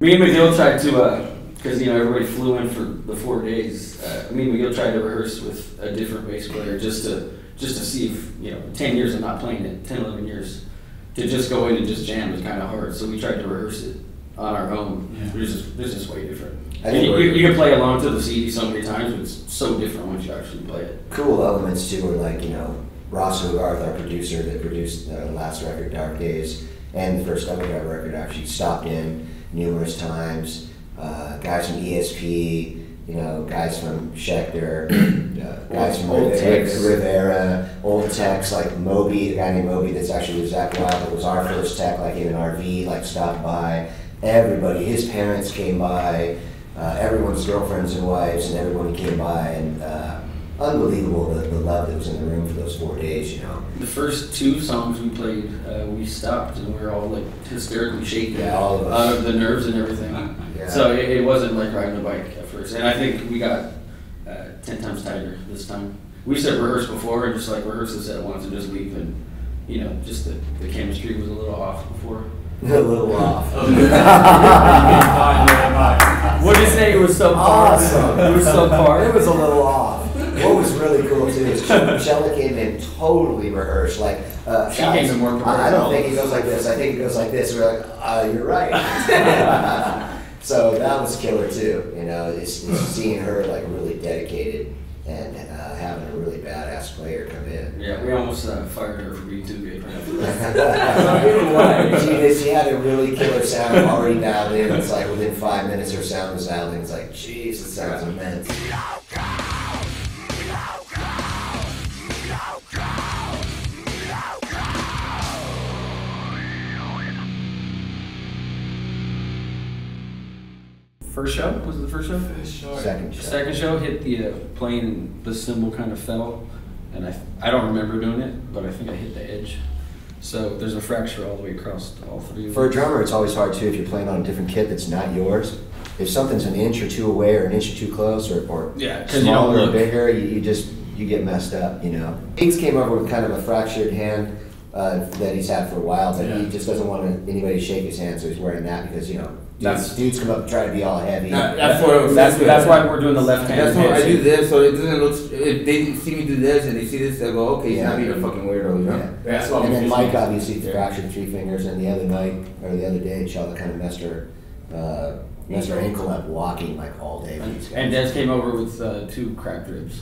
Me and McGill tried to, because everybody flew in for the 4 days. Me and McGill tried to rehearse with a different bass player just to see if 10 years of not playing it, 10, 11 years, to just go in and just jam is kind of hard. So we tried to rehearse it on our own. Yeah. This is way different. You can play along to the CD so many times, but it's so different once you actually play it. Cool elements too, are like Ross Hogarth, our producer that produced the last record, Dark Days, and the first Overdrive record, actually stopped in numerous times. Guys from ESP, guys from Schecter, guys from Rivera, old techs like Moby, a guy named Moby that's actually with Zach Wild, that was our first tech, like in an RV, like stopped by. Everybody, his parents came by, everyone's girlfriends and wives, and everyone came by, and unbelievable the love that was in the room for those 4 days, The first 2 songs we played, we stopped and we were all like hysterically shaking all of us. Out of the nerves and everything. Yeah. So it wasn't like riding a bike at first. And I think we got 10 times tighter this time. We said rehearse before and just like rehearse this at once and just leave, and just the chemistry was a little off before. A little off. What did you say? It was so awesome. It was so far. It was a little off. What was really cool too is Shella came in totally rehearsed. Like she came in more prepared. I don't think he goes like this. I think he goes like this. We're like, you're right. So that was killer too. Seeing her like really dedicated and having a really badass player come in. Yeah, we almost fired her for being too good. She had a really killer sound already dialed in. It's like within 5 minutes her sound was dialed in. It's like, jeez, it sounds immense. First show? Was it the first show? First show. Second show. Second show hit the plane and the cymbal kind of fell, and I don't remember doing it, but I think I hit the edge. So there's a fracture all the way across all 3 of them. For a drummer, it's always hard too if you're playing on a different kit that's not yours. If something's an inch or 2 away or an inch or 2 close or smaller or bigger, you get messed up. Diggs came over with kind of a fractured hand that he's had for a while, but he just doesn't want anybody to shake his hand, so he's wearing that because dudes come up and try to be all heavy. That's why we're doing the left hand. That's why I do this, so it doesn't look. If they see me do this and they see this, they go, "Okay, he's not being a fucking weirdo." Yeah. And then Mike obviously fractured 3 fingers, and the other day, Shella kind of messed her ankle up walking like all day. And Des came over with 2 cracked ribs.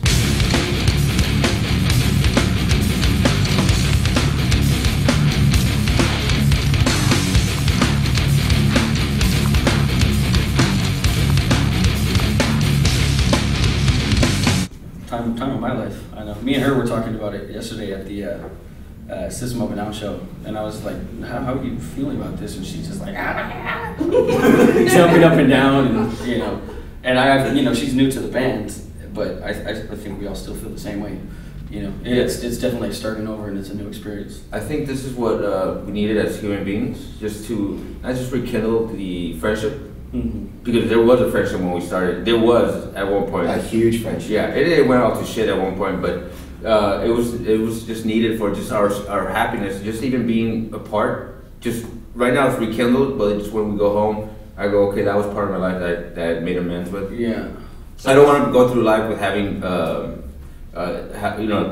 Time of my life. I know. Me and her were talking about it yesterday at the System of a Down show, and I was like, "How are you feeling about this?" And she's just like, jumping up and down, and she's new to the band, but I think we all still feel the same way. It's definitely starting over, and it's a new experience. I think this is what we needed as human beings, just to not just rekindle the friendship. Mm-hmm. Because there was a friendship when we started. There was at one point a huge friendship. Yeah, it went off to shit at one point, but it was just needed for just our happiness, just even being apart. Just right now it's rekindled, but just when we go home, I go, okay, that was part of my life that I made amends with. Yeah. So I don't want to go through life with having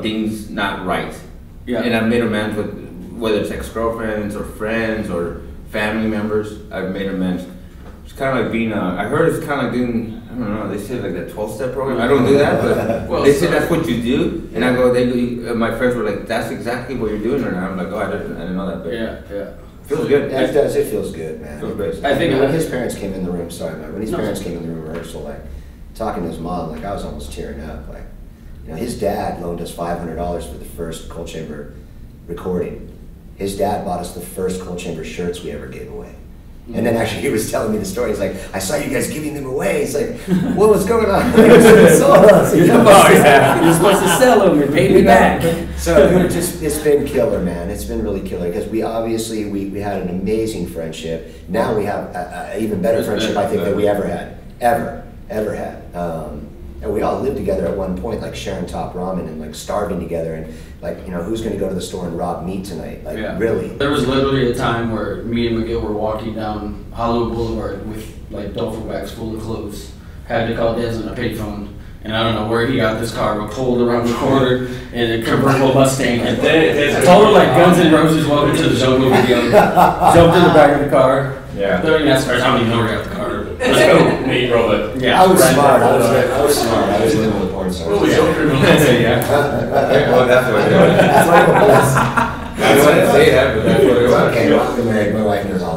things not right. Yeah. And I've made amends with whether it's ex-girlfriends or friends or family members. I've made amends. Kind of like being I heard it's kind of like doing, I don't know, they say like that 12-step program. I don't do that, but they say that's what you do. And I go, my friends were like, that's exactly what you're doing right now. I'm like, oh, I didn't know that. But yeah. Feels good. Yeah, it does. It feels good, man. Feels great. I think when his parents came in the room, when his parents came in the room rehearsal, like talking to his mom, like I was almost tearing up. Like, his dad loaned us $500 for the first Cold Chamber recording. His dad bought us the first Cold Chamber shirts we ever gave away. And then actually he was telling me the story. He's like, I saw you guys giving them away. He's like, what was going on? You're supposed to sell them and pay me back. So it's been killer, man. It's been really killer because we obviously we had an amazing friendship. Now we have an even better friendship, I think, than we ever had. Ever had. And we all lived together at one point, like sharing top ramen and like starving together and like, who's going to go to the store and rob meat tonight? Like, really? There was literally a time where me and McGill were walking down Hollywood Boulevard with like duffel bags full of clothes. Had to call Des on a payphone. And I don't know where he got this car, but pulled around the corner in a convertible Mustang. And I told him like Guns N' Roses, welcome to the jungle video. Jumped in the back of the car. Yeah. 30 minutes, I don't even know where he got the car. Let's go, Nate Robot. Yeah. I was smart. I was smart. I was living with porn stars. What was your criminal? Yeah. Well, that's what it was. That's like a bless. I didn't say that, but that's what it was. Okay, well, my wife knows all